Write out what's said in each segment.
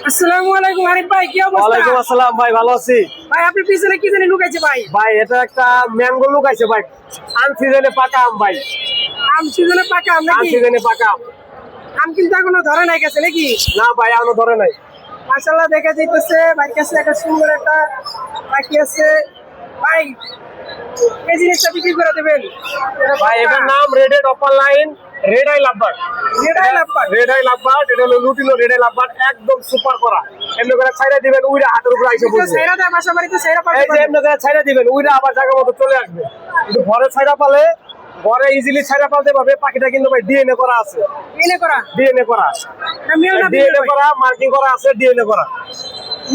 আসসালামু আলাইকুম আরিফ ভাই, কি অবস্থা? ওয়ালাইকুম আসসালাম ভাই, ভালো আছি ভাই আপনার পিছনে কি জানি লুকাইছে ভাই? ভাই। এটা একটা ম্যাঙ্গো লুকাইছে ভাই, আনসিজনে পাকা আম ভাই। আম সিজনে পাকা আম নাকি? আনসিজনে পাকা আম। আম কিন্তু এখনো ধরে নাই গেছে নাকি? না ভাই, এখনো ধরে নাই। মাশাআল্লাহ, দেখা যাইতেছে ভাই কাছে একটা সুন্দর একটা পাখি আছে ভাই। এই জিনিসটা বিক্রি করে দেবেন ভাই এটার নাম red head upper line, red eye lovebird. Red eye lovebird. Red eye lovebird, এটা হলো লুটিনো রেড আই লাভবার্ড, একদম সুপার করা। এমনি করে ছাইরা দিবেন, উইরা হাতের উপরে আইসা পড়বে। সাইরা দেয় বাসা বাড়িতে সাইরা পাবে। এই যে এমনি করে ছাইরা দিবেন, উইরা আবার জায়গা মতো চলে আসবে। কিন্তু ঘরে ছাইরা পালে, ঘরে ইজিলি ছাইরা পালতে পারবে। পাখিটা কিন্তু ভাই ডিএনএ করা আছে, এনে করা ডিএনএ করা, এটা মেল না ডিএনএ ফিমেল? করা, মার্কিং করা আছে, ডিএনএ করা।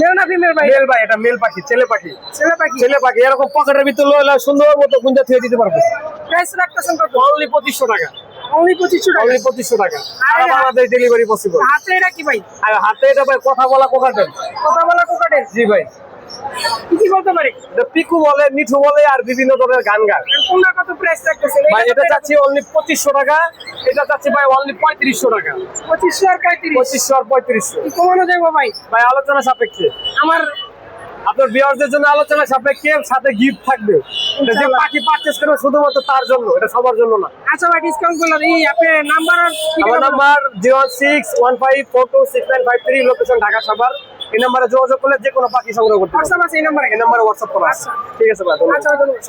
মেল না ফিমেল ভাই? মেল ভাই, এটা মেল পাখি, ছেলে পাখি। ছেলে পাখি। ছেলে পাখি এরকম পকেটের ভিতরে লইলে সুন্দর মতো গুঞ্জা থুয়ে দিতে পারবে। প্রাইস রাখতেছেন কত? অনলি 2500 টাকা। অনলি 2500 টাকা। অনলি 2500 টাকা। আর সারা বাংলাদেশ ডেলিভারি পসিবল। হাতে এটা কি ভাই? আর হাতে এটা ভাই কথা বলা কোকাটেল। কথা বলা কোকাটেল। জি ভাই, কি বলতে পারি? এটা পিকু বলে, মিঠু বলে, আর বিভিন্ন ধরনের গান গায় কোনটা কত প্রাইস রাখতেছেন? ভাই। এটা চাচ্ছি অনলি 2500 টাকা, এটা চাচ্ছি ভাই অনলি 3500 টাকা। 2500 আর 3500। 2500 আর 3500 কি কমানো যাবে ভাই? ভাই, আলোচনা সাপেক্ষে। আমার আপনার ভিউয়ারদের জন্য আলোচনা সাপেক্ষে, সাথে গিফট থাকবে। এটা যে পাখি পারচেজ করবে শুধুমাত্র তার জন্য, এটা সবার জন্য না। আচ্ছা ভাই, ডিসকাউন্ট করলাম। এই আপনার নাম্বার আর আমার নাম্বার 01615426953, লোকেশন ঢাকা সাভার। এই নাম্বারে যোগাযোগ করলে যে কোনো পাখি সংগ্রহ করতে পারবেন। হোয়াটসঅ্যাপ আছে এই নাম্বারে? এই নাম্বারে হোয়াটসঅ্যাপ করা আছে। আচ্ছা। ঠিক আছে ভাই, ধন্যবাদ। আচ্ছা ধন্যবাদ।